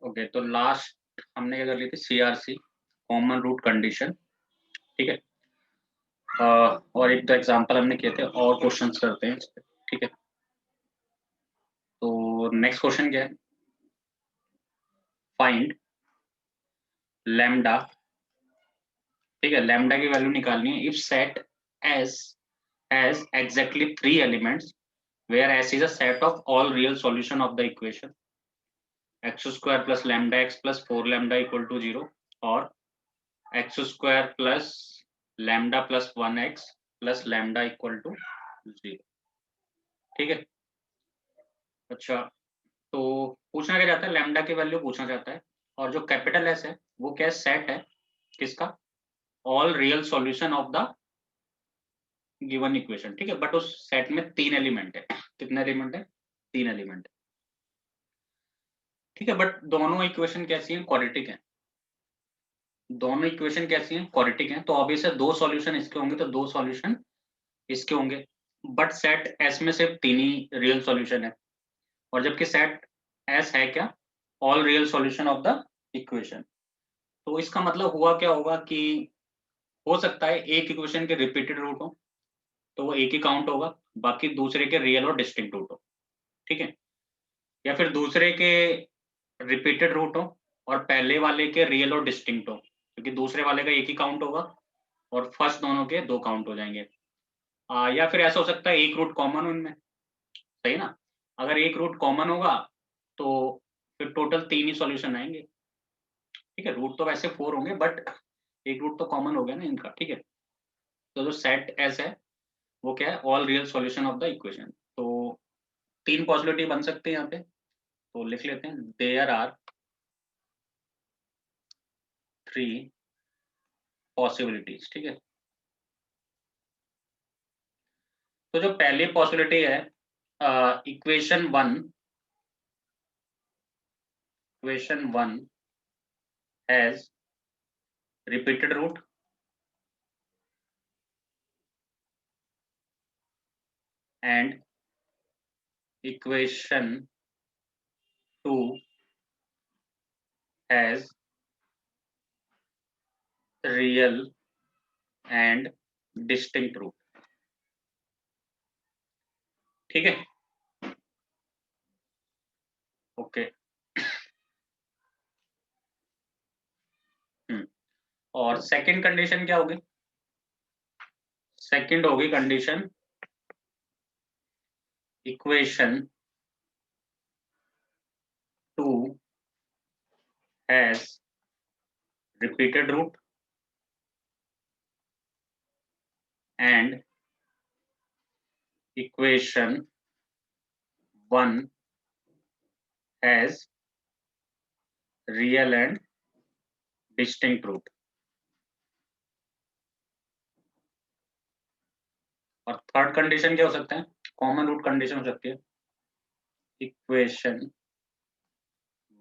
Okay, तो last हमने क्या कर ली थी, CRC, कॉमन रूट कंडीशन, ठीक है। और एक तो एग्जांपल हमने किए थे, और क्वेश्चंस करते हैं इस पे, ठीक है। तो नेक्स्ट क्वेश्चन क्या है, फाइंड लैम्डा, ठीक है, लैम्डा की वैल्यू निकालनी है if set S has exactly 3 elements where S is a set of all real solution of the equation X square plus lambda X plus 4 lambda equal to 0, और X square plus lambda plus 1x plus lambda equal to 0, ठीक है। अच्छा, तो पूछना क्या चाहता है, lambda की वैल्यू पूछना चाहता है, और जो कैपिटल एस है वो क्या सेट है किसका, all real solution of the given equation, ठीक है। बट उस सेट में 3 एलिमेंट है, कितने एलिमेंट है, 3 एलिमेंट है, ठीक है। बट दोनों इक्वेशन कैसी है, क्वाड्रेटिक है, दोनों इक्वेशन कैसी है, क्वाड्रेटिक है, तो ऑब्वियस है 2 सॉल्यूशन इसके होंगे तो 2 सॉल्यूशन इसके होंगे। बट सेट एस में सिर्फ 3 ही रियल सॉल्यूशन है, और जबकि सेट एस है क्या, all real solution of the equation. तो इसका मतलब हुआ क्या होगा कि हो सकता है एक इक्वेशन के रिपीटेड रूट हो तो वो एक ही काउंट होगा, बाकी दूसरे के रियल और डिस्टिंक्ट रूट हो, ठीक है। या फिर दूसरे के रिपीटेड रूट हो और पहले वाले के रियल और डिस्टिंक्ट हो, क्योंकि दूसरे वाले का एक ही काउंट होगा और फर्स्ट दोनों के 2 काउंट हो जाएंगे। या फिर ऐसा हो सकता है एक रूट कॉमन हो इनमें, सही ना। अगर एक रूट कॉमन होगा तो फिर टोटल 3 ही सॉल्यूशन आएंगे, ठीक है। रूट तो वैसे 4 होंगे बट एक रूट तो कॉमन हो गया ना इनका, ठीक है। तो जो सेट एस है वो क्या है, all real solution of the equation. तो 3 पॉसिबिलिटी बन सकते हैं यहाँ पे, तो लिख लेते हैं, देयर आर 3 पॉसिबिलिटीज, ठीक है। तो जो पहली पॉसिबिलिटी है, equation one has repeated root and equation two has real and distinct root, ठीक है। ओके, और सेकंड कंडीशन क्या होगी, सेकंड होगी condition equation two has repeated root and equation 1 has real and distinct root। और third condition क्या हो सकता है, कॉमन रूट कंडीशन हो सकती है, equation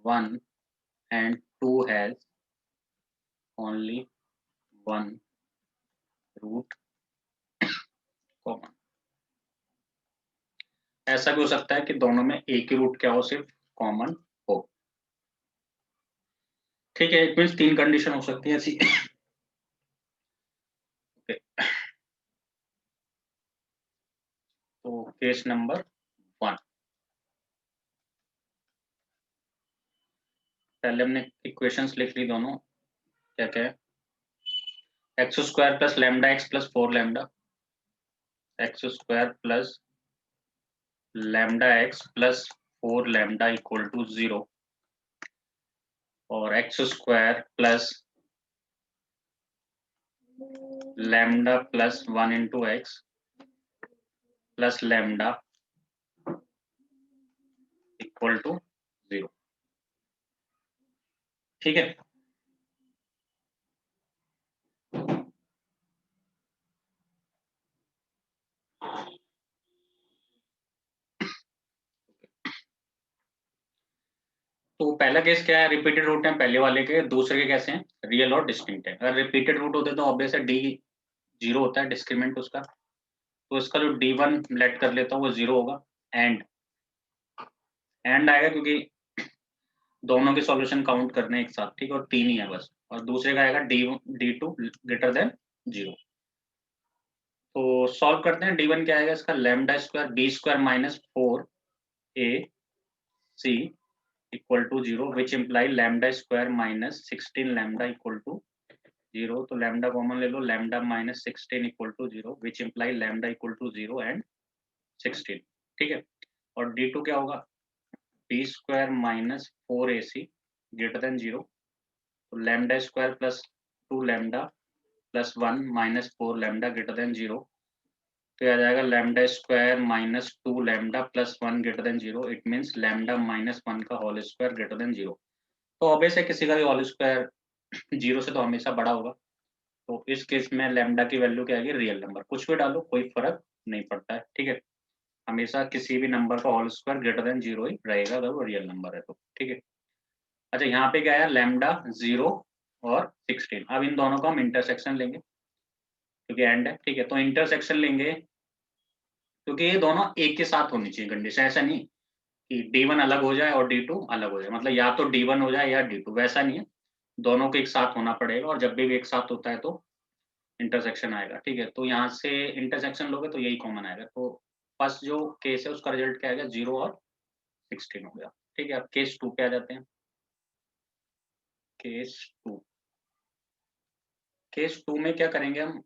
1 and 2 has only one root common. ऐसा भी हो सकता है कि दोनों में एक ही रूट क्या हो, सिर्फ कॉमन हो, ठीक है। इट मीन्स 3 कंडीशन हो सकती है ऐसी। okay. तो केस नंबर 1, पहले हमने इक्वेशंस लिख ली दोनों, क्या क्या है, X square plus lambda X plus 4 lambda, X square plus lambda X plus 4 lambda equal to 0, और X square plus lambda plus 1 into X plus lambda equal to 0, ठीक है। तो पहला केस क्या है, रिपीटेड रूट है पहले वाले के, दूसरे के कैसे हैं, रियल और डिस्टिंक्ट है। अगर रिपीटेड रूट होते तो ऑब्वियस है डी 0 होता है डिस्क्रीमेंट उसका, तो इसका जो D1 लेट कर लेता हूँ वो 0 होगा, एंड आएगा क्योंकि दोनों के सॉल्यूशन काउंट करने एक साथ, ठीक है, और 3 ही है बस, और दूसरे का आएगा D2 ग्रेटर देन 0। तो सॉल्व करते हैं। D1 क्या आएगा इसका, lambda square B square minus 4AC equal to 0 which imply lambda square minus 16 lambda equal to 0। तो लैम्डा कॉमन ले लो, lambda minus 16 equal to 0 which imply lambda equal to 0 and 16, ठीक है। और D2 क्या होगा, B square minus 4AC greater than 0। तो lambda square plus 2 lambda plus 1 minus 4 lambda greater than 0। तो आ जाएगा lambda square minus 2 lambda plus 1 greater than 0। It means lambda minus 1 का whole square greater than 0। तो obvious है किसी का भी whole square 0 से तो हमेशा बड़ा होगा। तो इस केस में लैम्डा की वैल्यू क्या आएगी, रियल नंबर। कुछ भी डालो कोई फर्क नहीं पड़ता है, ठीक है। हमेशा किसी भी नंबर का होल स्क्वायर ग्रेटर देन 0 ही रहेगा अगर वो रियल नंबर है तो, ठीक है। अच्छा, यहाँ पे क्या है, लैम्डा 0 और 16। अब इन दोनों का हम इंटरसेक्शन लेंगे क्योंकि एंड है, ठीक है। तो इंटरसेक्शन लेंगे क्योंकि ये दोनों एक के साथ होनी चाहिए कंडीशन, ऐसा नहीं कि D1 अलग हो जाए और D2 अलग हो जाए, मतलब या तो D1 हो जाए या D2, वैसा नहीं है। दोनों को एक साथ होना पड़ेगा, और जब भी एक साथ होता है तो इंटरसेक्शन आएगा, ठीक है। तो यहाँ से इंटरसेक्शन लोगे तो यही कॉमन आएगा। तो फर्स्ट जो केस है उसका रिजल्ट क्या आएगा, 0 और 16 हो गया, ठीक है। अब केस 2 पे आ जाते हैं। केस 2, केस 2 में क्या करेंगे हम,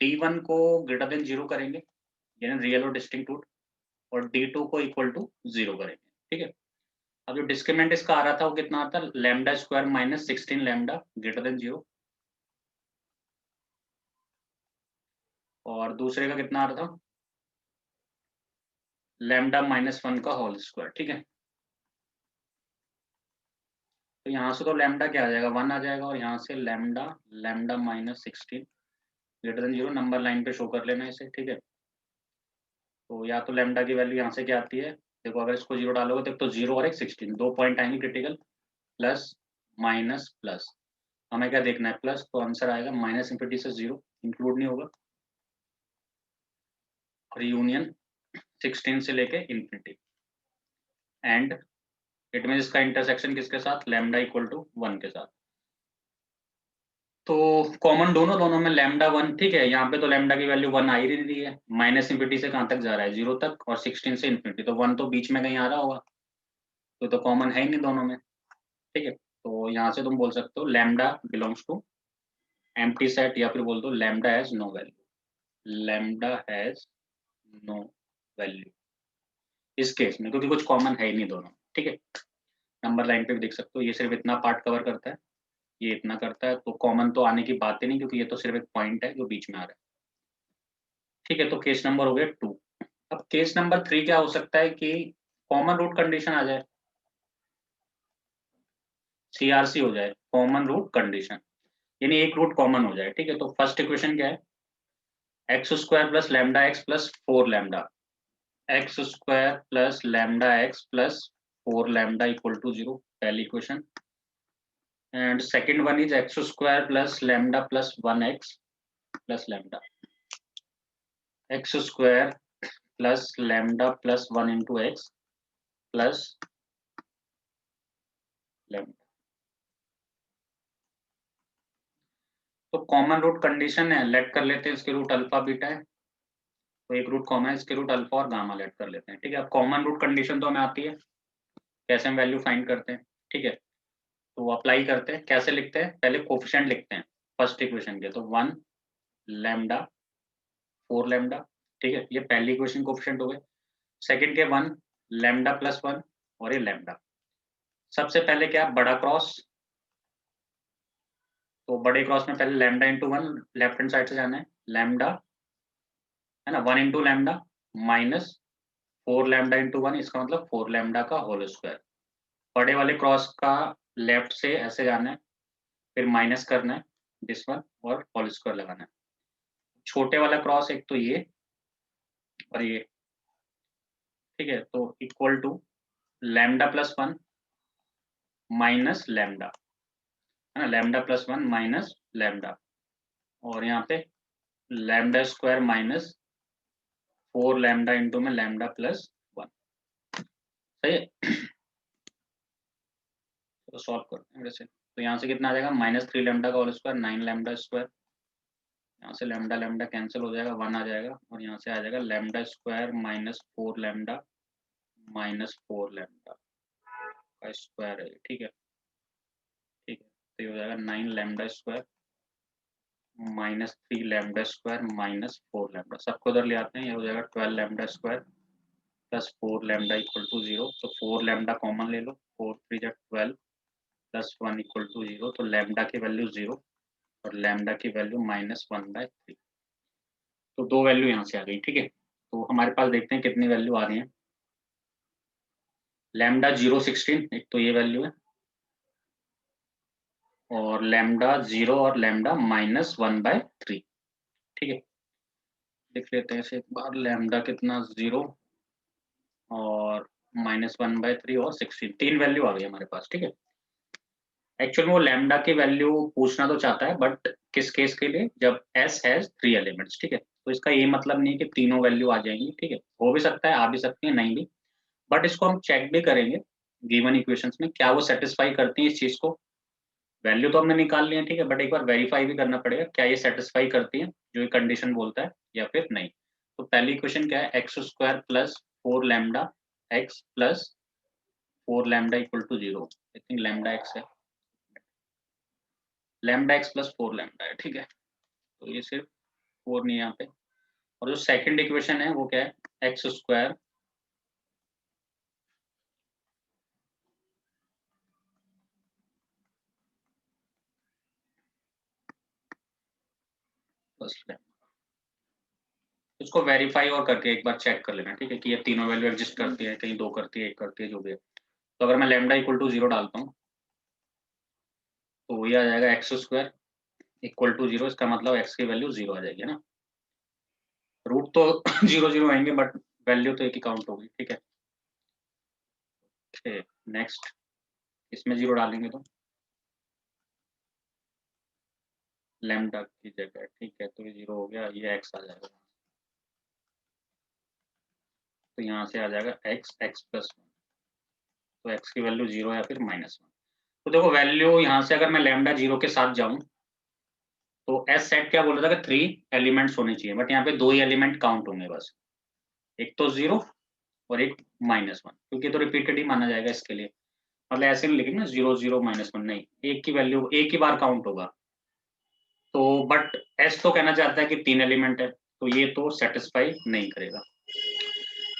D1 को ग्रेटर देन 0 करेंगे, यानी रियल और डिस्टिंक्ट रूट, और D2 को इक्वल टू 0 करेंगे, ठीक है। अब जो डिस्क्रिमिनेंट इसका आ रहा था वो कितना आता है, lambda square minus 16 lambda greater than 0, और दूसरे का कितना आ रहा था, लैम्डा माइनस 1 का होल स्क्वायर, ठीक है। तो यहाँ से तो लैम्डा क्या आ जाएगा, 1 आ जाएगा, और यहाँ से lambda lambda minus 16 greater than 0, number line पे शो कर लेना इसे, ठीक है। तो या तो लैम्डा की वैल्यू यहाँ से क्या आती है, देखो अगर इसको 0 डालोगे तो 0 और एक 16, 2 पॉइंट आएंगे क्रिटिकल, प्लस माइनस प्लस। हमें क्या देखना है, प्लस, तो आंसर आएगा माइनस इंफिनिटी से 0, इंक्लूड नहीं होगा, और यूनियन 16 से लेके इंफिनिटी, एंड इट मीन इसका इंटरसेक्शन किसके साथ, लैम्डा इक्वल टू 1 के साथ। तो कॉमन दोनों दोनों में लैम्डा 1, ठीक है। यहाँ पे तो लैम्डा की वैल्यू 1 आ ही नहीं रही है, माइनस इंफिनिटी से कहाँ तक जा रहा है, 0 तक, और 16 से इंफिनिटी, तो 1 तो बीच में कहीं आ रहा होगा, तो कॉमन है ही नहीं दोनों में, ठीक है। तो यहाँ से तुम बोल सकते हो lambda belongs to empty set, या फिर बोल दो lambda has no value, lambda has no value इस केस में, क्योंकि कुछ कॉमन है ही नहीं दोनों, ठीक है। नंबर लाइन पे भी देख सकते हो, ये सिर्फ इतना पार्ट कवर करता है, ये इतना करता है, तो कॉमन तो आने की बात ही नहीं, क्योंकि ये तो सिर्फ एक पॉइंट है जो बीच में आ रहा है, ठीक है। तो केस नंबर हो गया 2। अब केस नंबर 3 क्या हो सकता है कि कॉमन रूट कंडीशन आ जाए, CRC हो जाए, कॉमन रूट कंडीशन, यानी एक रूट कॉमन हो जाए, ठीक है। तो फर्स्ट इक्वेशन क्या है, X square plus lambda X plus 4 lambda, X square plus lambda X plus 4 lambda equal to 0, पहली equation. And second one is X square plus lambda plus 1x plus lambda, X square plus lambda plus 1 into X plus lambda. तो common root condition है, let कर लेते हैं इसके root alpha beta है, तो एक रूट कॉमन है, इसके रूट अल्फा और गामा लेट कर लेते हैं, ठीक है। अब कॉमन रूट कंडीशन तो हमें आती है, कैसे हम वैल्यू फाइंड करते हैं, ठीक है। तो अप्लाई करते हैं, कैसे लिखते हैं, पहले कोफिशिएंट लिखते हैं फर्स्ट इक्वेशन के, तो 1 लैम्डा 4 लैम्डा, ठीक है, ये पहली इक्वेशन कोफिशिएंट हो गए। सेकंड के 1 लैम्डा प्लस 1, और ये लैम्डा। सबसे पहले क्या, बड़ा क्रॉस, तो बड़े क्रॉस में पहले lambda into 1 left hand side से जाना है, लैम्डा है ना, 1 into lambda minus 4 lambda into 1, इसका मतलब 4 लैम्डा का होल स्क्वायर। बड़े वाले क्रॉस का लेफ्ट से ऐसे जाना है, फिर माइनस करना है दिस वन, और होल स्क्वायर लगाना है। छोटे वाला क्रॉस एक तो ये और ये, ठीक है। तो equal to lambda plus 1 minus lambda, है ना, लैम्डा प्लस 1 माइनस लैम्डा, और यहाँ पे lambda square minus 4 lambda into में लैम्डा प्लस 1, सही है। सॉल्व करते हैं वैसे। तो यहाँ से कितना आ जाएगा -3 लैम्डा का होल स्क्वायर 9 लैम्डा स्क्वायर, यहाँ से लैम्डा लैम्डा कैंसिल हो जाएगा 1 आ जाएगा, और यहाँ से आ जाएगा लैम्डा स्क्वायर -4 लैम्डा -4 लैम्डा का स्क्वायर है, ठीक है। ठीक है, तो ये हो जाएगा 9 lambda square -3 lambda square -4 lambda, सबको इधर ले आते हैं, ये हो जाएगा 12 lambda square plus 4 lambda equal to 0। तो 4 लैम्डा कॉमन ले लो, 4 3 जा 12 प्लस 1 इक्वल टू 0। तो लैम्डा की वैल्यू 0 और लैम्डा की वैल्यू -1/3। तो दो वैल्यू यहाँ से आ गई, ठीक है। तो हमारे पास देखते हैं कितनी वैल्यू आ रही है। लैम्डा 0.16 एक तो ये वैल्यू है, और लैम्डा 0 और लैम्डा -1/3, ठीक है। लिख लेते हैं इसे एक बार, लैम्डा कितना 0 और -1/3 और 16, तीन वैल्यू आ गई हमारे पास, ठीक है। एक्चुअल में वो लैम्डा की वैल्यू पूछना तो चाहता है, बट किस केस के लिए, जब S हैज 3 एलिमेंट्स, ठीक है। तो इसका ये मतलब नहीं कि तीनों वैल्यू आ जाएंगी, ठीक है। हो भी सकता है, आ भी सकती है, नहीं भी, बट इसको हम चेक भी करेंगे गिवन इक्वेशंस में, क्या वो सेटिस्फाई करती है इस चीज को। वैल्यू तो हमने निकाल ली है, ठीक है, बट एक बार वेरीफाई भी करना पड़ेगा क्या ये सेटिस्फाई करती है जो ये कंडीशन बोलता है या फिर नहीं। तो पहली इक्वेशन क्या है, x² plus 4 lambda x plus 4 lambda equal to 0। I think lambda x है, लैम्डा x प्लस 4 लैम्डा है, ठीक है। तो ये सिर्फ 4 नहीं है यहाँ पे। और जो सेकंड इक्वेशन है वो क्या है, x² प्लस लैम्डा, इसको वेरीफाई और करके एक बार चेक कर लेना, ठीक है, कि ये तीनों वैल्यू एग्जिस्ट करती है, कहीं दो करती है, एक करती है, जो भी है। तो अगर मैं लैम्डा इक्वल टू 0 डालता हूँ तो ये आ जाएगा x² इक्वल टू 0, इसका मतलब x की वैल्यू 0 आ जाएगी, है ना। रूट तो 0 0 आएंगे, बट वैल्यू तो एक ही काउंट होगी, ठीक है। नेक्स्ट, इसमें 0 डालेंगे तो लैम्डा की जगह, ठीक है, तो ये 0 हो गया, ये x आ जाएगा, तो यहाँ से आ जाएगा x प्लस 1। तो x की वैल्यू 0 या फिर -1। तो देखो वैल्यू यहाँ से अगर मैं लैम्डा 0 के साथ जाऊं तो एस सेट क्या बोल रहा था कि 3 एलिमेंट्स होने चाहिए, बट यहाँ पे 2 ही एलिमेंट काउंट होंगे बस, एक तो 0 और एक -1, क्योंकि तो रिपीटेड ही माना जाएगा इसके लिए। मतलब ऐसे नहीं लिखेंगे ना 0 0 -1, नहीं, एक की वैल्यू एक ही बार काउंट होगा। तो बट एस तो कहना चाहता है कि 3 एलिमेंट है, तो ये तो सेटिस्फाई नहीं करेगा।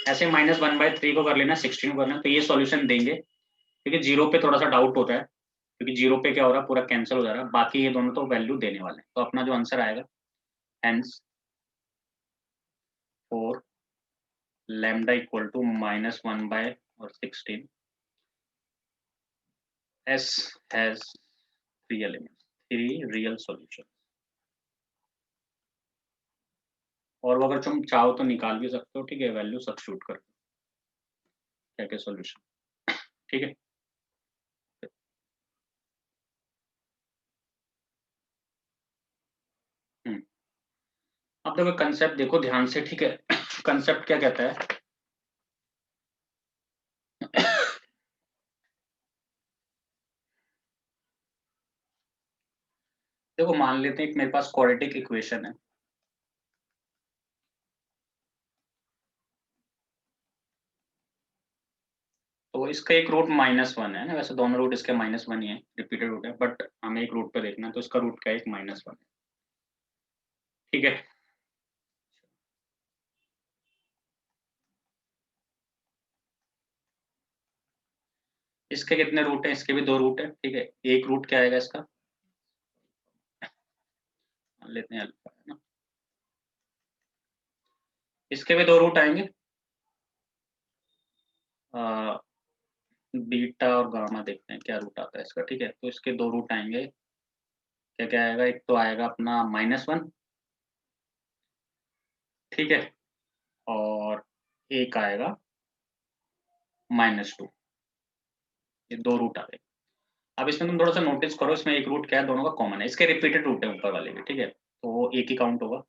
ऐसे -1/3 को कर लेना, 16 को करना, तो ये सॉल्यूशन देंगे, क्योंकि 0 पे थोड़ा सा डाउट होता है, क्योंकि 0 पे क्या हो रहा है, पूरा कैंसिल हो जा रहा है, बाकी ये दोनों तो वैल्यू देने वाले हैं। तो अपना जो आंसर आएगा, हेंस 4 लैम्डा इक्वल टू -1 और 16, S has 3 elements, 3 real solutions। और अगर तुम चाहो तो निकाल भी सकते हो, ठीक है, वैल्यू सब्स्टिट्यूट करके क्या क्या सॉल्यूशन, ठीक है। अब देखो कंसेप्ट देखो ध्यान से, ठीक है। कंसेप्ट क्या कहता है, देखो मान लेते हैं कि मेरे पास क्वाड्रेटिक इक्वेशन है, तो इसका एक रूट -1 है ना, वैसे दोनों रूट इसके -1 ही है, रिपीटेड रूट है, बट हमें एक रूट पे देखना है, तो इसका रूट क्या है, एक -1 है, ठीक है। इसके कितने रूट है, इसके भी 2 रूट है, ठीक है। एक रूट क्या आएगा इसका, मान लेते हैं अल्फा, है ना। इसके भी 2 रूट आएंगे, बीटा और गामा, देखते हैं क्या रूट आता है इसका, ठीक है। तो इसके 2 रूट आएंगे, क्या क्या आएगा, एक तो आएगा अपना -1, ठीक है, और एक आएगा -2, ये 2 रूट आ गए। अब इसमें तुम थोड़ा सा नोटिस करो, इसमें एक रूट क्या है, दोनों का कॉमन है, इसके रिपीटेड रूट है ऊपर वाले भी, ठीक है, तो वो एक ही काउंट होगा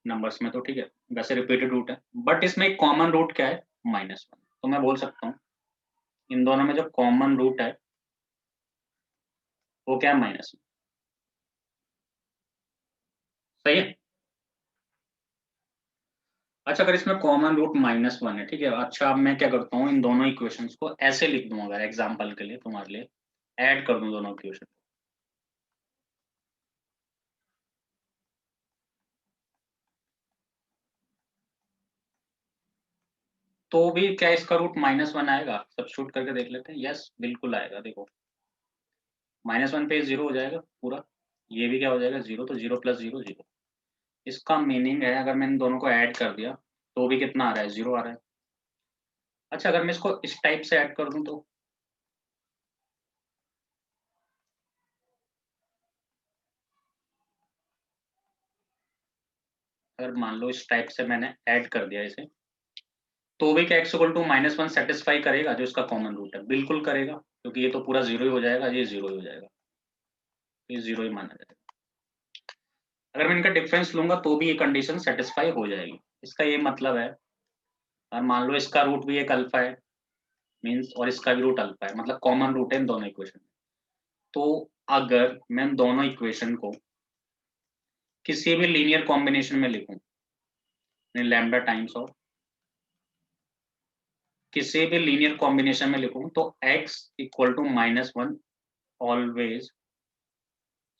नंबर्स में, तो ठीक है, वैसे रिपीटेड रूट है, बट इसमें एक कॉमन रूट क्या है, -1। तो मैं बोल सकता हूँ इन दोनों में जो कॉमन रूट है वो क्या है माइनस में, सही है। अच्छा अगर इसमें कॉमन रूट -1 है, ठीक है। अच्छा अब मैं क्या करता हूँ, इन दोनों इक्वेशंस को ऐसे लिख दूं, अगर एग्जांपल के लिए तुम्हारे लिए ऐड कर दूं दोनों इक्वेशन, तो भी क्या इसका रूट -1 आएगा? सब्स्टिट्यूट करके देख लेते हैं। यस बिल्कुल आएगा। देखो -1 पे 0 हो जाएगा पूरा, ये भी क्या हो जाएगा 0, तो 0 + 0 0। इसका मीनिंग है अगर मैं इन दोनों को ऐड कर दिया तो भी कितना आ रहा है, 0 आ रहा है। अच्छा अगर मैं इसको इस टाइप से ऐड कर दूं तो अगर मान लो इस टाइप से मैंने ऐड कर दिया इसे, तो भी क्या x = -1 सेटिस्फाई करेगा? जो इसका कॉमन रूट है बिल्कुल करेगा, क्योंकि ये तो पूरा 0 ही हो जाएगा, ये 0 ही हो जाएगा, ये 0 ही माना जाएगा। अगर मैं इनका डिफरेंस लूंगा तो भी ये कंडीशन सेटिस्फाई हो जाएगी। इसका ये मतलब है, और मान लो इसका रूट भी एक अल्फा है मींस, और इसका भी रूट अल्फा है, मतलब कॉमन रूट है इन दोनों इक्वेशन में। तो अगर मैं इन दोनों इक्वेशन को किसी भी लीनियर कॉम्बिनेशन में लिखूं, लैम्डा टाइम्स ऑफ किसी भी लीनियर कॉम्बिनेशन में लिखूं, तो x = -1 always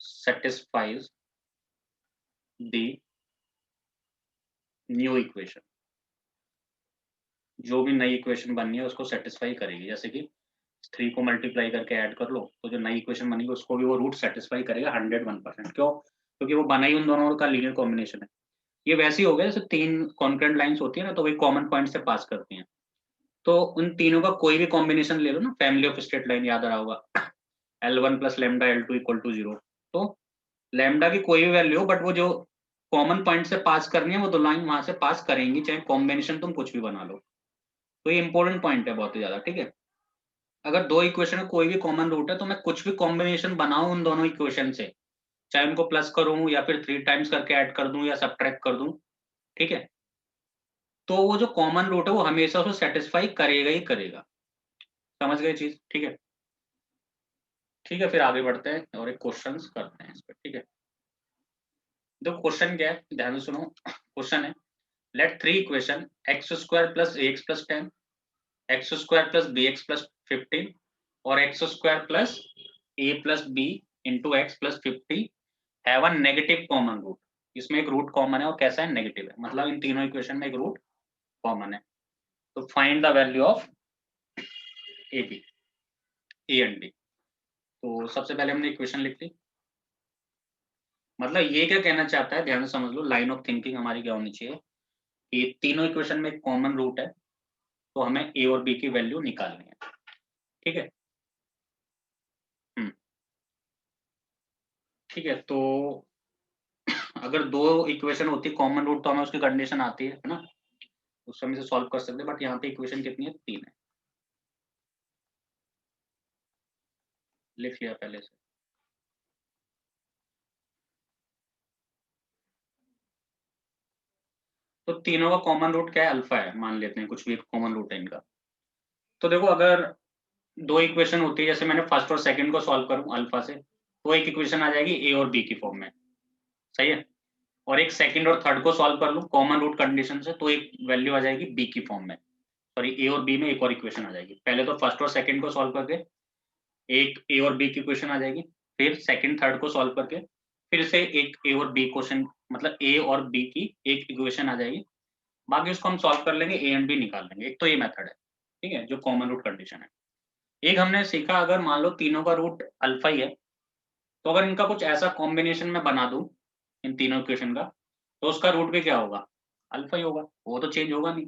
satisfies the new equation. जो भी नई इक्वेशन बननी है उसको सेटिस्फाई करेगी। जैसे कि 3 को मल्टीप्लाई करके ऐड कर लो, तो जो नई इक्वेशन बनेगी उसको भी वो रूट सेटिस्फाई करेगा 101%। क्यों? क्योंकि वो बना ही उन दोनों का लीनियर कॉम्बिनेशन है। ये वैसे ही हो गया जैसे 3 कॉन्करेंट लाइंस होती है ना, तो वही कॉमन पॉइंट से पास करती हैं। तो उन तीनों का कोई भी कॉम्बिनेशन ले लो ना, फैमिली ऑफ स्ट्रेट लाइन याद रहा होगा, L1 + लैम्डा L2 = 0। तो लैम्डा की कोई भी वैल्यू हो, बट वो जो कॉमन पॉइंट से पास करनी है वो दो लाइन वहां से पास करेंगी, चाहे कॉम्बिनेशन तुम कुछ भी बना लो। तो ये इंपॉर्टेंट पॉइंट है बहुत ही ज्यादा, ठीक है। अगर दो इक्वेशन में कोई भी कॉमन रूट है तो मैं कुछ भी कॉम्बिनेशन बनाऊं उन दोनों इक्वेशन से, चाहे उनको प्लस करूं या फिर 3 टाइम्स करके ऐड कर दूं या सब्ट्रैक्ट कर दूं, ठीक है, तो वो जो कॉमन रूट है वो हमेशा उसको सेटिस्फाई करेगा ही करेगा। समझ गए चीज? ठीक है। ठीक है फिर आगे बढ़ते हैं और एक क्वेश्चन करते हैं इस पर, ठीक है। देखो क्वेश्चन क्या है, ध्यान से सुनो। क्वेश्चन है, late 3 equation x² + ax + 10, x² + bx + 15 और x² + a + b × x + 50 have a negative common root. इसमें एक रूट कॉमन है और कैसा है, नेगेटिव है, मतलब इन तीनों इक्वेशन में एक रूट कॉमन है। तो find the value of A B, A and B. तो सबसे पहले हमने इक्वेशन लिख ली। मतलब ये क्या कहना चाहता है, ध्यान से समझ लो, लाइन ऑफ थिंकिंग हमारी क्या होनी चाहिए कि तीनों इक्वेशन में एक कॉमन रूट है, तो हमें ए और बी की वैल्यू निकालनी है, ठीक है। हम्म, ठीक है। तो अगर दो इक्वेशन होती है कॉमन रूट तो हमें उसकी कंडीशन आती है ना, उस समय से सॉल्व कर सकते हैं। बट यहाँ पे इक्वेशन कितनी है, 3 है, लिख लिया पहले से। तो तीनों का कॉमन रूट क्या है, अल्फा है, मान लेते हैं कुछ भी एक कॉमन रूट है इनका। तो देखो अगर दो इक्वेशन होती है, जैसे मैंने फर्स्ट और सेकंड को सॉल्व करूं अल्फा से, तो एक इक्वेशन आ जाएगी ए और बी की फॉर्म में, सही है। और एक सेकंड और थर्ड को सॉल्व कर लूं कॉमन रूट कंडीशन से, तो एक वैल्यू आ जाएगी बी की फॉर्म में, सॉरी ए और बी में एक और इक्वेशन आ जाएगी। पहले तो फर्स्ट और सेकंड को सॉल्व करके एक ए और बी की इक्वेशन आ जाएगी, फिर सेकंड थर्ड को सॉल्व करके फिर से एक ए और बी क्वेश्चन, मतलब ए और बी की एक इक्वेशन आ जाएगी। बाकी उसको हम सॉल्व कर लेंगे, ए एंड बी निकाल लेंगे। एक तो ये मेथड है, ठीक है, जो कॉमन रूट कंडीशन है। एक हमने सीखा अगर मान लो तीनों का रूट अल्फा ही है, तो अगर इनका कुछ ऐसा कॉम्बिनेशन में बना दूं इन तीनों इक्वेशन का, तो उसका रूट भी क्या होगा, अल्फा ही होगा, वो तो चेंज होगा नहीं।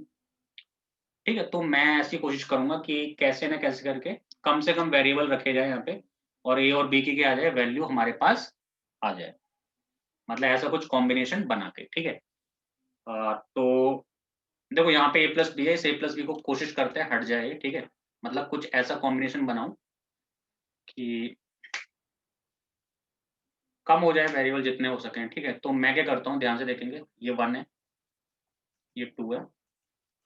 ठीक है, तो मैं ऐसी कोशिश करूंगा कि कैसे ना कैसे करके कम से कम वेरिएबल रखे जाए यहाँ पे, और ए और बी की क्या आ जाए, वैल्यू हमारे पास आ जाए, मतलब ऐसा कुछ कॉम्बिनेशन बना के, ठीक है। तो देखो यहाँ पे ए प्लस बी है, इस ए प्लस बी को कोशिश करते हैं हट जाए, ठीक है। मतलब कुछ ऐसा कॉम्बिनेशन बनाओ कि कम हो जाए वेरिएबल जितने हो सके, ठीक है। तो मैं क्या करता हूँ, ध्यान से देखेंगे, ये 1 है, ये 2 है,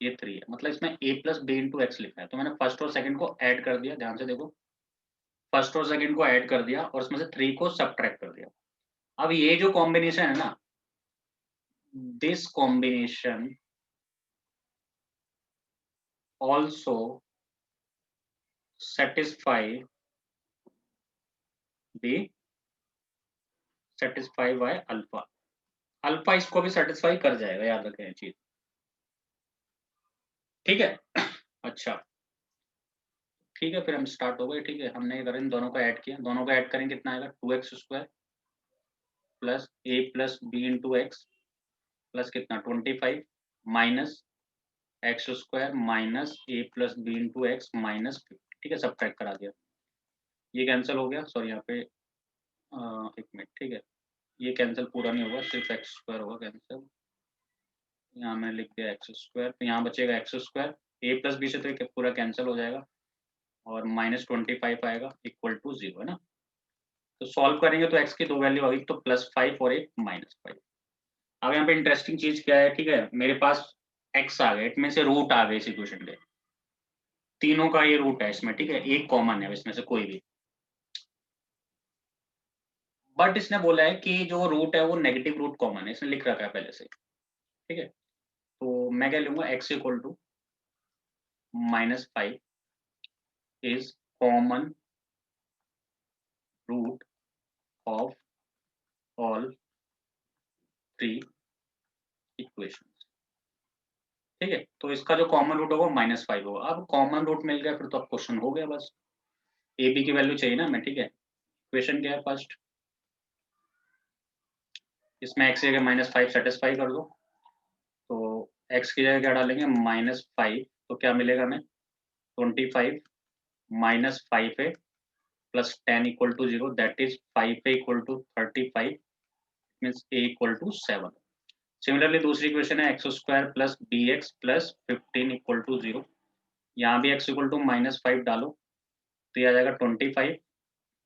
ये 3 है, मतलब इसमें a + b × x लिखना है। तो मैंने फर्स्ट और सेकंड को ऐड कर दिया, ध्यान से देखो, फर्स्ट और सेकंड को ऐड कर दिया और उसमें से 3 को सब्ट्रैक्ट कर दिया। अब ये जो कॉम्बिनेशन है ना, this combination also satisfy by alpha. Alpha इसको भी सेटिस्फाई कर जाएगा, याद रखें ये चीज, ठीक है। अच्छा ठीक है, फिर हम स्टार्ट हो गए। ठीक है, हमने अगर इन दोनों को ऐड किया, दोनों को ऐड करेंगे कितना आएगा, 2x² plus a plus B into X plus कितना 25 minus x² minus a plus B into X minus 50। ठीक है, सब्ट्रैक्ट करा दिया, ये कैंसिल हो गया। सॉरी यहाँ पे एक मिनट, ठीक है, ये कैंसिल पूरा नहीं होगा, सिर्फ x² होगा कैंसिल। यहाँ मैंने लिख दिया x², तो यहाँ बचेगा x², a प्लस बी से तो ये पूरा कैंसिल हो जाएगा और -25 आएगा इक्वल टू 0, है ना। तो सॉल्व करेंगे तो x की दो वैल्यू आ गई, तो +5 और एक -5। अब यहाँ पे इंटरेस्टिंग चीज क्या है, ठीक है, मेरे पास x आ गया, इसमें से रूट आ गए इस इक्वेशन के, तीनों का ये रूट है इसमें, ठीक है, एक कॉमन है इसमें से कोई भी। बट इसने बोला है कि जो रूट है वो नेगेटिव रूट कॉमन है, इसने लिख रखा है पहले से, ठीक है। तो मैं क्या लूंगा, x equal to -5 is common root of all 3 equations, ठीक है। तो इसका जो कॉमन रूट होगा -5 होगा। अब कॉमन रूट मिल गया, फिर तो अब क्वेश्चन हो गया बस, ए बी की वैल्यू चाहिए ना हमें, ठीक है। इक्वेशन क्या है फर्स्ट, इसमें x की जगह -5 सेटिस्फाई कर दो, तो x की जगह क्या डालेंगे -5, तो क्या मिलेगा हमें 25 -5a plus 10 equal to 0, that is 5a equal to 35 means a equal to 7। Similarly दूसरी इक्वेशन है x² plus bx plus 15 equal to 0, यहाँ भी x इक्वल टू -5 डालो, तो ये आ जाएगा 25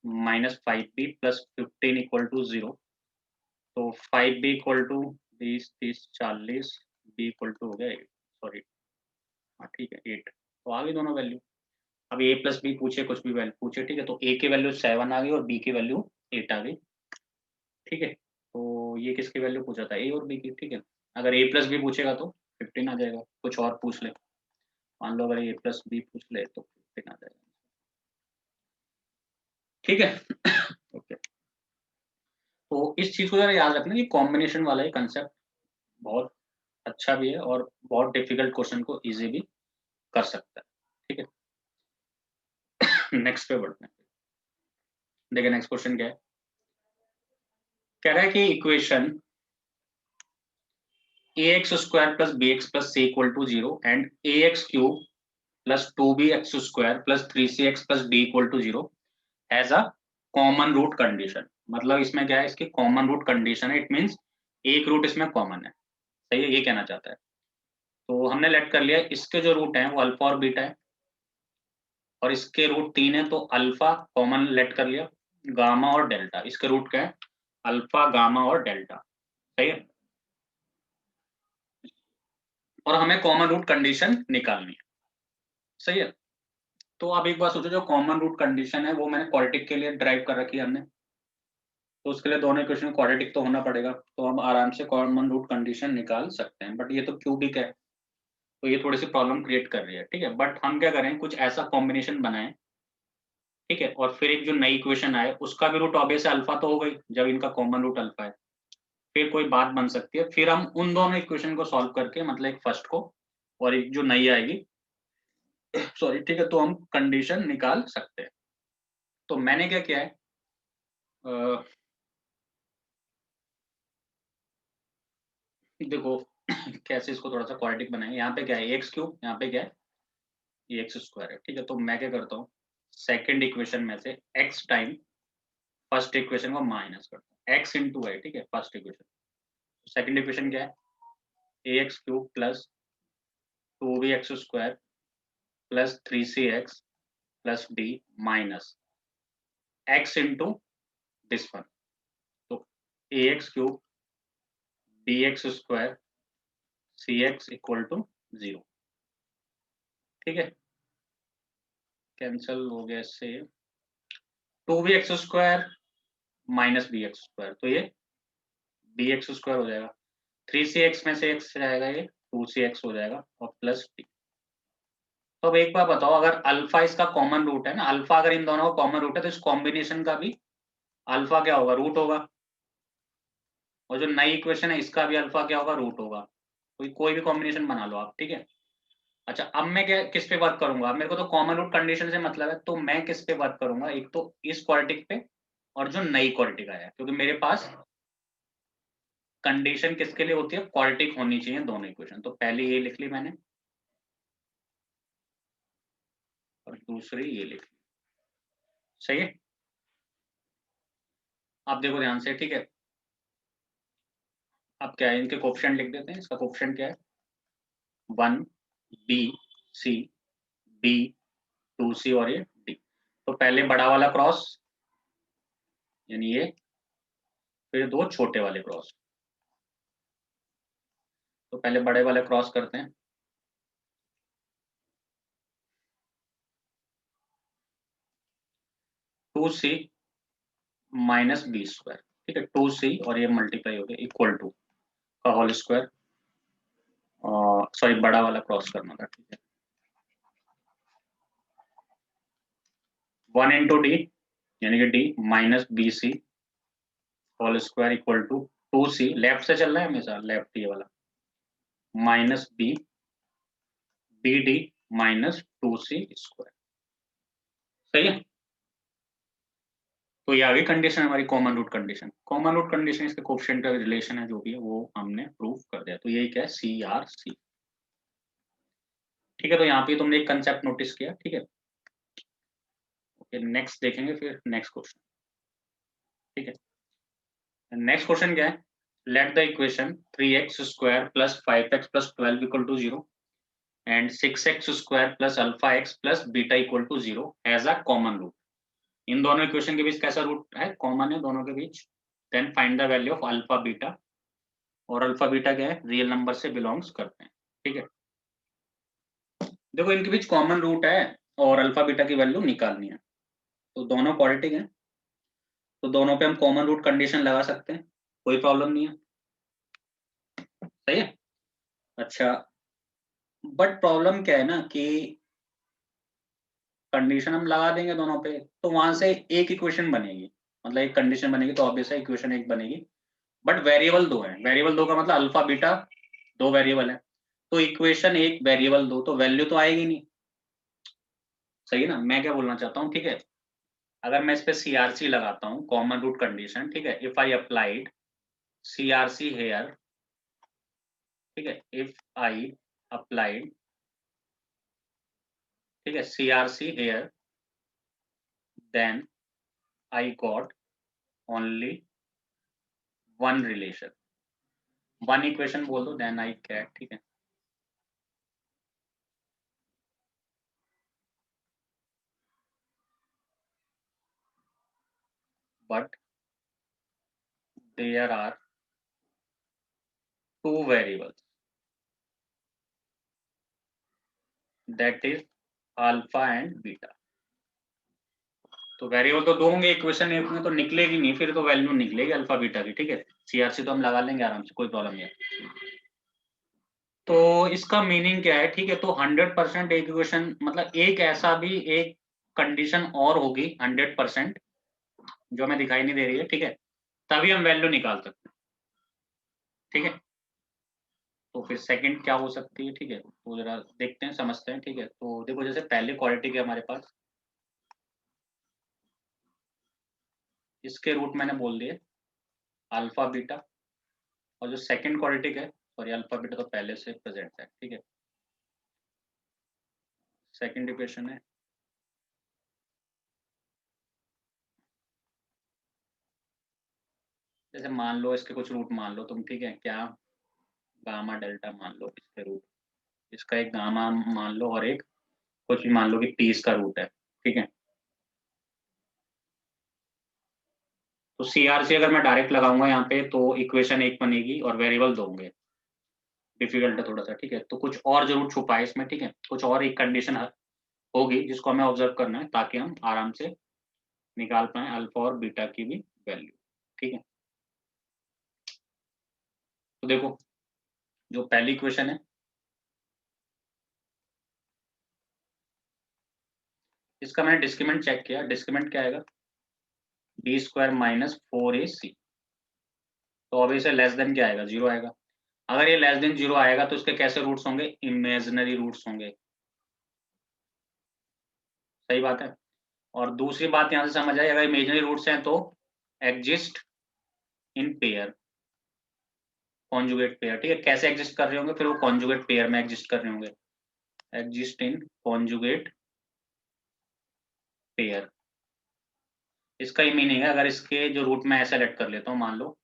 -5b प्लस 15 इक्वल टू 0, तो 5b equal to 20 30 40, b equal to हो गया 8, सॉरी हाँ ठीक है 8। तो आ गई दोनों वैल्यू। अब a प्लस बी पूछे, कुछ भी वैल्यू पूछे, ठीक है, तो a की वैल्यू 7 आ गई और b की वैल्यू 8 आ गई, ठीक है। तो ये किसकी वैल्यू पूछा था, a और b की, ठीक है। अगर a प्लस बी पूछेगा तो 15 आ जाएगा, कुछ और पूछ ले, मान लो अगर a प्लस बी पूछ ले तो 15 आ जाएगा, ठीक है। ओके, तो इस चीज को जरा याद रखना कि कॉम्बिनेशन वाला ही कंसेप्ट बहुत अच्छा भी है और बहुत डिफिकल्ट क्वेश्चन को इजी भी कर सकता है, ठीक है। नेक्स्ट पे बढ़ते हैं, देखिए नेक्स्ट क्वेश्चन क्या है, कह रहा है कि equation ax² plus bx plus c equal to 0 and ax³ plus 2bx² plus 3cx plus d equal to 0 as a common root condition. मतलब इसमें क्या है, इसकी कॉमन रूट कंडीशन है, इट मींस एक रूट इसमें कॉमन है, सही है, ये कहना चाहता है। तो हमने लेट कर लिया, इसके जो रूट हैं वो अल्फा और बीटा है, और इसके रूट 3 है, तो अल्फा कॉमन लेट कर लिया, गामा और डेल्टा, इसके रूट क्या है अल्फा गामा और डेल्टा, सही है। और हमें कॉमन रूट कंडीशन निकालनी है, सही है। तो आप एक बात सोचो, जो कॉमन रूट कंडीशन है वो मैंने क्वाड्रेटिक के लिए ड्राइव कर रखी है हमने, तो उसके लिए दोनों इक्वेशन क्वाड्रेटिक तो होना पड़ेगा, तो हम आराम से कॉमन रूट कंडीशन निकाल सकते हैं। बट ये तो क्यूबिक है, तो ये थोड़ी सी प्रॉब्लम क्रिएट कर रही है, ठीक है। बट हम क्या करें, कुछ ऐसा कॉम्बिनेशन बनाएं, ठीक है, और फिर एक जो नई इक्वेशन आए उसका भी रूट ऑब्वियस अल्फा तो हो गई, जब इनका कॉमन रूट अल्फा है, फिर कोई बात बन सकती है, फिर हम उन दोनों इक्वेशन को सॉल्व करके, मतलब एक फर्स्ट को और एक जो नई आएगी, सॉरी, ठीक है, तो हम कंडीशन निकाल सकते हैं। तो मैंने क्या किया है, देखो कैसे इसको थोड़ा सा क्वाड्रेटिक बनाएंगे। यहाँ पे क्या है ax³, यहाँ पे क्या है ax² है, ठीक है। तो मैं क्या करता हूँ, सेकेंड इक्वेशन में से x टाइम फर्स्ट इक्वेशन को माइनस करता हूँ, x इंटू है, ठीक है, फर्स्ट इक्वेशन। सेकेंड इक्वेशन क्या है ax³ plus 2bx² plus 3cx plus d minus x into this one, तो ax³ bx² cx equal to 0, ठीक है, कैंसल हो गया इससे, 2bx² माइनस bx², तो ये bx² हो जाएगा। 3cx में से x जाएगा, ये 2cx हो जाएगा और प्लस d। तो अब एक बार बताओ, अगर अल्फा इसका कॉमन रूट है ना, अल्फा अगर इन दोनों का कॉमन रूट है तो इस कॉम्बिनेशन का भी अल्फा क्या होगा, रूट होगा। और जो नई इक्वेशन है इसका भी अल्फा क्या होगा, रूट होगा। कोई भी कॉम्बिनेशन बना लो आप, ठीक है। अच्छा, अब मैं क्या किस पे वर्क करूंगा, मेरे को तो कॉमन रूट कंडीशन से मतलब है, तो मैं किस पे वर्क करूंगा, एक तो इस क्वाड्रेटिक पे और जो नई क्वाड्रेटिक आया है, क्योंकि मेरे पास कंडीशन किसके लिए होती है, क्वाड्रेटिक होनी चाहिए दोनों इक्वेशन। तो पहले ये लिख ली मैंने और दूसरी ये लिख ली, सही है। आप देखो ध्यान से, ठीक है। अब क्या है, इनके कोफिशिएंट लिख देते हैं। इसका कोफिशिएंट क्या है, 1 b c d 2c और ये d। तो पहले बड़ा वाला क्रॉस यानी ये, फिर दो छोटे वाले क्रॉस। तो पहले बड़े वाले क्रॉस करते हैं। 2c माइनस b², ठीक है। 2c और ये मल्टीप्लाई हो गया इक्वल टू का होल स्क्वायर, सॉरी बड़ा वाला क्रॉस करना था, ठीक है। 1 इंटू डी यानी कि d minus bc whole square equal to 2c, left से चल रहा है हमेशा, लेफ्ट ये वाला, minus b bd minus 2c²। सही है। तो ये आ गई कंडीशन हमारी, common root condition. Common root condition इसके कोफिशिएंट का रिलेशन है जो भी है वो हमने प्रूव कर दिया। तो यही क्या है, CRC। ठीक है, तो यहाँ पे तुमने एक कंसेप्ट नोटिस किया, ठीक है। ओके, नेक्स्ट देखेंगे फिर नेक्स्ट क्वेश्चन, ठीक है। नेक्स्ट क्वेश्चन क्या है, let the equation 3x² plus 5x plus 12 equal to 0 and 6x² plus alpha x plus beta equal to 0 as a common root. इन दोनों इक्वेशन के बीच कैसा रूट है, कॉमन है दोनों के बीच। Then find the value of alpha beta, और अल्फा बीटा क्या है, रियल नंबर से बिलोंग्स करते हैं, ठीक है। देखो इनके बीच कॉमन रूट है और अल्फा बीटा की वैल्यू निकालनी है, तो दोनों क्वाड्रेटिक हैं, तो दोनों पे हम कॉमन रूट कंडीशन लगा सकते हैं, कोई प्रॉब्लम नहीं है, सही है। अच्छा, बट प्रॉब्लम क्या है ना कि कंडीशन हम लगा देंगे दोनों पे तो वहां से एक इक्वेशन बनेगी, मतलब एक कंडीशन बनेगी तो ऑब्वियस है इक्वेशन एक बनेगी। बट वेरिएबल दो है, वेरिएबल दो का मतलब अल्फा बीटा दो वेरिएबल है, तो इक्वेशन एक वेरिएबल दो तो वैल्यू तो आएगी नहीं, सही है ना। मैं क्या बोलना चाहता हूँ, ठीक है, अगर मैं इस पे CRC लगाता हूँ, कॉमन रूट कंडीशन, ठीक है, if I applied CRC here, ठीक है, इफ आई अप्लाइड, ठीक है, CRC here, then I got only one relation, one equation बोल दो, देन आई गेट, ठीक है। But there are two variables, that is alpha and beta. तो variable तो दो होंगे इक्वेशन एक में, तो निकलेगी नहीं, फिर तो वैल्यू निकलेगी अल्फा बीटा की, ठीक है। CRC तो हम लगा लेंगे आराम से, कोई प्रॉब्लम नहीं है। तो इसका मीनिंग क्या है, ठीक है, तो 100% एक इक्वेशन, मतलब एक ऐसा भी एक कंडीशन और होगी 100% जो हमें दिखाई नहीं दे रही है, ठीक है, तभी हम वैल्यू निकाल सकते हैं, ठीक है। तो फिर सेकंड क्या हो सकती है, ठीक है, तो जरा देखते हैं समझते हैं, ठीक है। तो देखो जैसे पहले क्वाड्रेटिक है हमारे पास, इसके रूट मैंने बोल दिए अल्फा बीटा, और जो सेकंड क्वाड्रेटिक है, सॉरी अल्फा बीटा तो पहले से प्रेजेंट है, ठीक है, सेकंड इक्वेशन है जैसे मान लो इसके कुछ रूट मान लो तुम, ठीक है, क्या गामा डेल्टा मान लो इसके रूट, इसका एक गामा मान लो और एक कुछ भी मान लो कि 30 का रूट है, ठीक है। तो CRC अगर मैं डायरेक्ट लगाऊंगा यहाँ पे तो इक्वेशन एक बनेगी और वेरिएबल दो होंगे, डिफिकल्ट है थोड़ा सा, ठीक है। तो कुछ और जरूर छुपा है इसमें, ठीक है, कुछ और एक कंडीशन होगी जिसको हमें ऑब्जर्व करना है ताकि हम आराम से निकाल पाए अल्फा और बीटा की भी वैल्यू। ठीक है, तो देखो जो पहली इक्वेशन है इसका मैंने डिस्क्रिमिनेंट चेक किया, डिस्क्रिमिनेंट क्या आएगा, बी स्क्वायर माइनस 4ac, तो ऑब्वियसली लेस देन क्या आएगा, 0 आएगा। अगर ये लेस देन 0 आएगा तो इसके कैसे रूट्स होंगे, इमेजिनरी रूट्स होंगे, सही बात है। और दूसरी बात यहां से समझ आई, अगर इमेजिनरी रूट्स हैं तो exist in pair, conjugate pair. ठीक है, कैसे एग्जिस्ट कर रहे होंगे, फिर वो कॉन्जुगेट पेयर में एग्जिस्ट कर रहे होंगे, एग्जिस्ट इन कॉन्जुगेट पेयर। इसका ही मीनिंग है, अगर इसके जो रूट में ऐसे लेट कर लेता हूँ, मान लो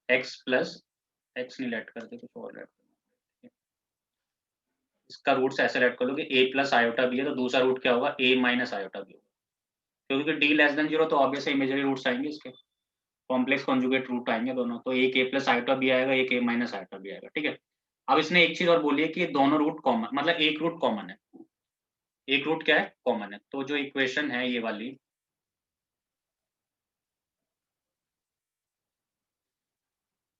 x प्लस एक्स नहीं लेट करते, कुछ और लेट करना, इसका रूट ऐसे लेट कर लो कि a प्लस आयोटा भी है, तो दूसरा रूट क्या होगा, a माइनस आयोटा भी होगा, क्योंकि d लेस देन 0 तो ऑब्वियसली इमेजिनरी रूट्स आएंगे इसके, कॉम्प्लेक्स कॉन्जुगेट रूट आएंगे दोनों, तो एक a प्लस आयोटा भी आएगा, एक a माइनस आयोटा भी आएगा। ठीक है, अब इसने एक चीज और बोली है कि दोनों रूट कॉमन, मतलब एक रूट कॉमन है, एक रूट क्या है, कॉमन है। तो जो इक्वेशन है ये वाली,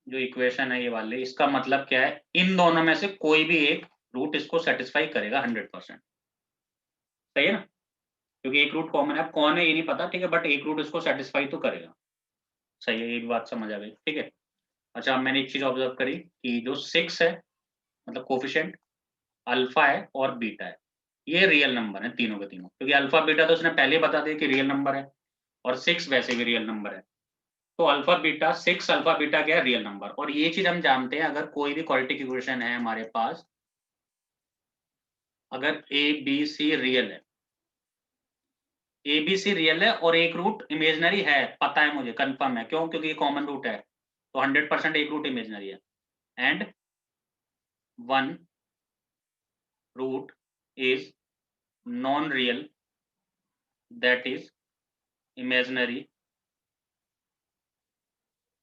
जो इक्वेशन है ये वाली, इसका मतलब क्या है, इन दोनों में से कोई भी एक रूट इसको सेटिस्फाई करेगा 100%, सही है ना, क्योंकि एक रूट कॉमन है, अब कौन है ये नहीं पता, ठीक है, बट एक रूट इसको सेटिस्फाई तो करेगा। सही है, एक बात समझ आ गई। ठीक है, अच्छा, अब मैंने एक चीज ऑब्जर्व करी कि जो 6 है, मतलब कोफिशिएंट अल्फा है और बीटा है, ये रियल नंबर है तीनों के तीनों, क्योंकि अल्फा बीटा तो उसने पहले ही बता दिया कि रियल नंबर है, और 6 वैसे भी रियल नंबर है। तो अल्फा बीटा, 6 अल्फा बीटा क्या है, रियल नंबर। और ये चीज हम जानते हैं, अगर कोई भी क्वाड्रेटिक इक्वेशन है हमारे पास, अगर ए बी सी रियल है, ए बी सी रियल है और एक रूट इमेजनरी है, पता है मुझे, कंफर्म है, क्यों, क्योंकि ये कॉमन रूट है, तो 100% एक रूट इमेजनरी है, and one root is non real, that is imaginary,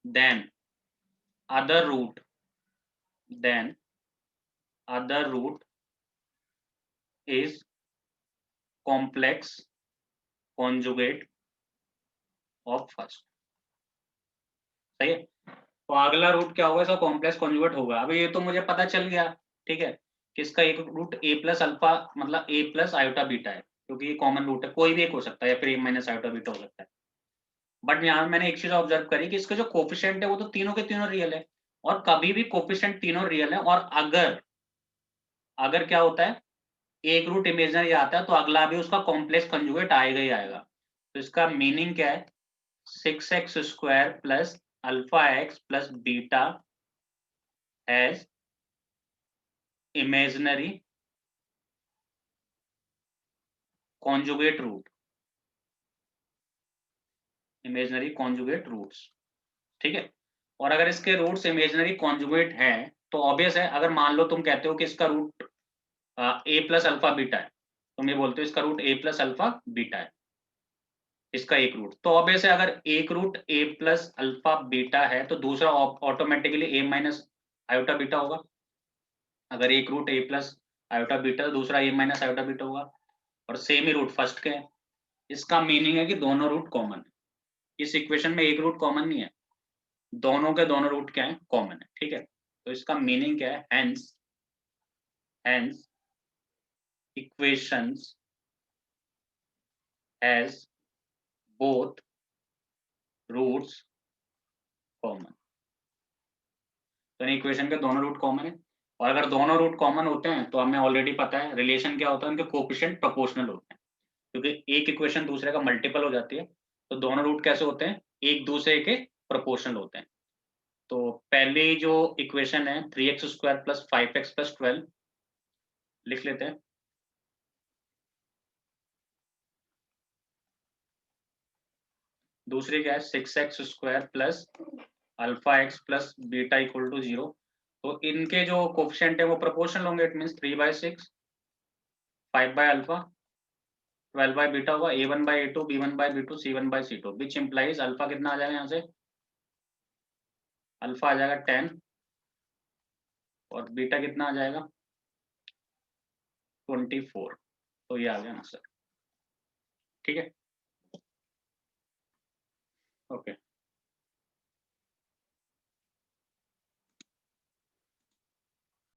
then other root, then other root is complex conjugate of first। सही है, तो अगला रूट क्या होगा, इसका कॉम्प्लेक्स कॉन्जुगेट होगा। अब ये तो मुझे पता चल गया, ठीक है, कि इसका एक रूट ए प्लस अल्फा, मतलब ए प्लस आयोटा बीटा है, क्योंकि ये कॉमन रूट है, कोई भी एक हो सकता है, या फिर ए माइनस आयोटा बीटा हो सकता है। बट यहाँ मैंने एक चीज ऑब्जर्व करी कि इसका जो कोफिशिएंट है वो तो तीनों के तीनों रियल है, और कभी भी कोफिशिएंट तीनों रियल है, और अगर अगर क्या होता है, एक रूट इमेजिनरी आता है, तो अगला भी उसका कॉम्प्लेक्स कंजुगेट आएगा ही आएगा। तो इसका मीनिंग क्या है, 6x square plus alpha X plus beta as imaginary conjugate root, imaginary conjugate roots. ठीक है, और अगर इसके रूट्स इमेजिनरी कॉन्जुगेट हैं, तो ऑब्वियस है, अगर मान लो तुम कहते हो कि इसका रूट ए प्लस अल्फा बीटा है, तुम ये बोलते हो इसका रूट ए प्लस अल्फा बीटा है, इसका एक रूट, तो ऑब्वियस है, अगर एक रूट ए प्लस अल्फा बीटा है, तो दूसरा ऑटोमेटिकली ए माइनस आयोटा बीटा होगा। अगर एक रूट ए प्लस आयोटा बीटा, तो दूसरा ए माइनस आयोटा बीटा होगा, और सेम ही रूट फर्स्ट के हैं। इसका मीनिंग है कि दोनों रूट कॉमन है, इस इक्वेशन में एक रूट कॉमन नहीं है, दोनों के दोनों रूट क्या है, कॉमन है। ठीक है, तो इसका मीनिंग क्या है, hence hence equations has both roots common. तो इन इक्वेशन के दोनों रूट कॉमन है, और अगर दोनों रूट कॉमन होते हैं तो हमें ऑलरेडी पता है रिलेशन क्या होता है, उनके कोफिशिएंट प्रोपोर्शनल होते हैं, क्योंकि एक इक्वेशन दूसरे का मल्टीपल हो जाती है, तो दोनों रूट कैसे होते हैं, एक दूसरे के प्रोपोर्शनल होते हैं। तो पहली जो इक्वेशन है 3x square plus 5x plus 12, लिख लेते हैं। दूसरी क्या है, 6x square plus alpha X plus beta equal to 0, तो इनके जो कोफिशिएंट है वो प्रोपोर्शनल होंगे, इट मीन्स 3/6, 5/अल्फा, 12/बीटा होगा, a1/a2, b1/b2, c1/c2, which implies alpha कितना आ जाएगा यहाँ से, अल्फा आ जाएगा 10, और बीटा कितना आ जाएगा 24। तो ये आ गया आंसर। ठीक है, ओके